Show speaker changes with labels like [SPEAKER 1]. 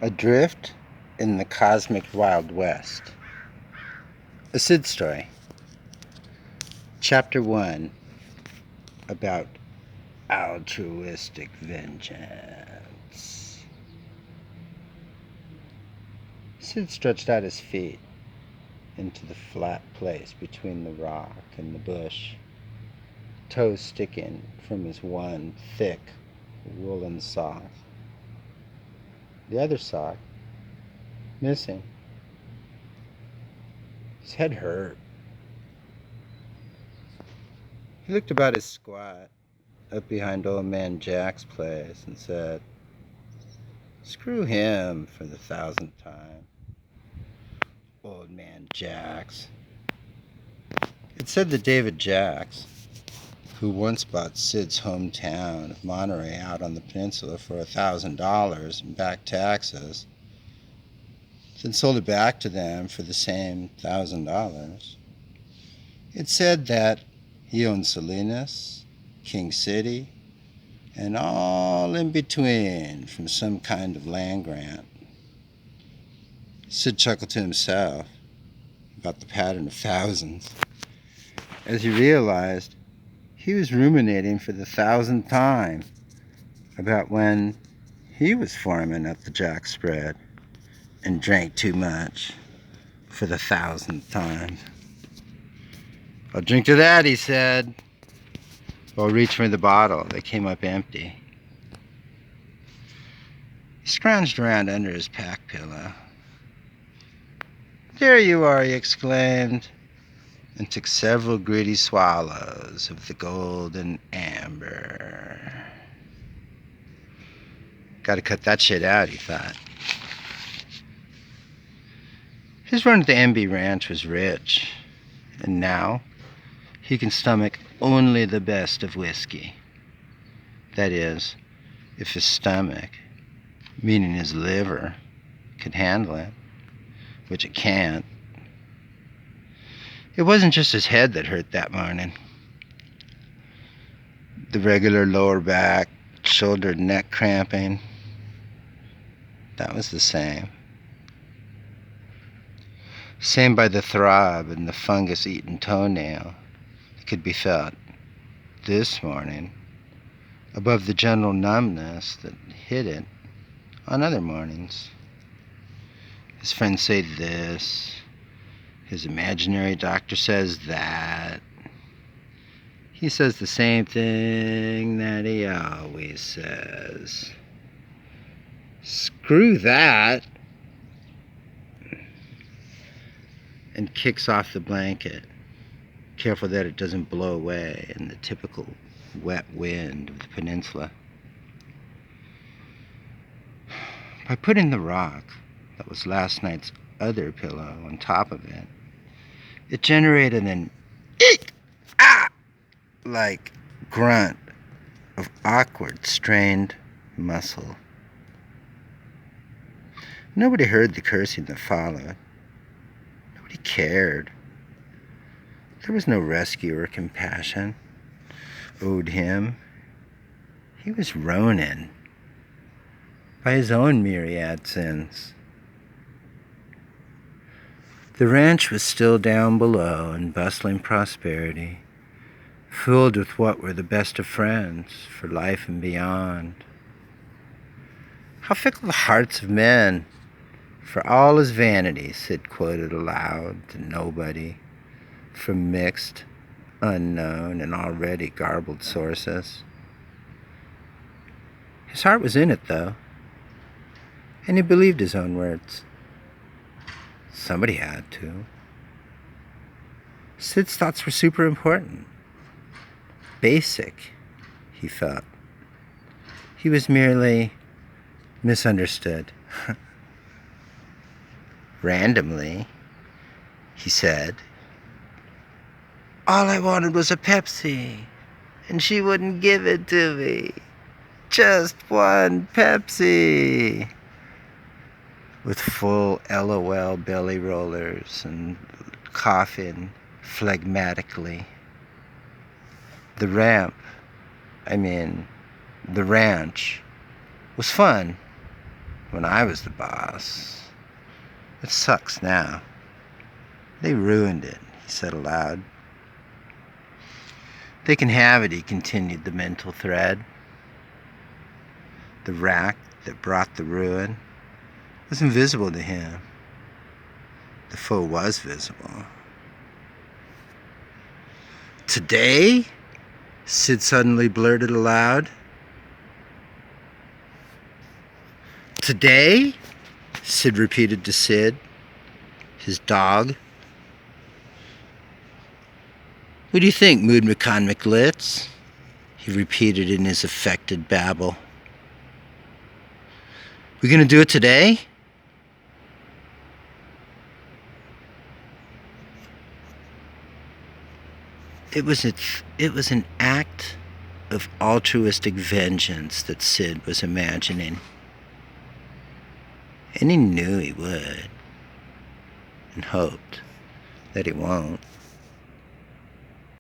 [SPEAKER 1] Adrift in the Cosmic Wild West. A Sid story. Chapter 1, about altruistic vengeance. Sid stretched out his feet into the flat place between the rock and the bush, toes sticking from his one thick woolen sock. The other sock missing. His head hurt. He looked about his squat up behind old man Jack's place and said, "Screw him for the 1,000th time. Old man Jack's." It said that David Jacks, who once bought Sid's hometown of Monterey out on the peninsula for $1,000 in back taxes, then sold it back to them for the same $1,000. It said that he owned Salinas, King City, and all in between from some kind of land grant. Sid chuckled to himself about the pattern of thousands as he realized he was ruminating for the 1,000th time about when he was foreman at the Jack Spread and drank too much for the 1,000th time. "I'll drink to that," he said, while reaching for the bottle that came up empty. He scrounged around under his pack pillow. "There you are," he exclaimed, and took several greedy swallows of the golden amber. "Gotta cut that shit out," he thought. His run at the MB Ranch was rich, and now he can stomach only the best of whiskey. That is, if his stomach, meaning his liver, can handle it, which it can't. It wasn't just his head that hurt that morning. The regular lower back, shoulder, neck cramping, that was the same. Same by the throb and the fungus-eaten toenail that could be felt this morning above the general numbness that hit it on other mornings. His friends say this, his imaginary doctor says that. He says the same thing that he always says. "Screw that," and kicks off the blanket, careful that it doesn't blow away in the typical wet wind of the peninsula. By putting the rock that was last night's other pillow on top of it, it generated an eek, ah, like grunt of awkward, strained muscle. Nobody heard the cursing that followed. Nobody cared. There was no rescue or compassion owed him. He was Ronin by his own myriad sins. The ranch was still down below in bustling prosperity, filled with what were the best of friends for life and beyond. "How fickle the hearts of men, for all his vanity," Sid quoted aloud to nobody from mixed, unknown, and already garbled sources. His heart was in it, though, and he believed his own words. Somebody had to. Sid's thoughts were super important. Basic, he felt. He was merely misunderstood. Randomly, he said, "All I wanted was a Pepsi, and she wouldn't give it to me. Just one Pepsi." With full LOL belly rollers and coughing phlegmatically. The ranch, was fun. when I was the boss. It sucks now. They ruined it, he said aloud. They can have it, he continued the mental thread. The rack that brought the ruin was invisible to him. The foe was visible. Today? Sid suddenly blurted aloud. Today? Sid repeated to Sid, his dog. What do you think, Mood Macon McLitz? He repeated in his affected babble. We gonna do it today? It was an act of altruistic vengeance that Sid was imagining. And he knew he would, and hoped that he won't.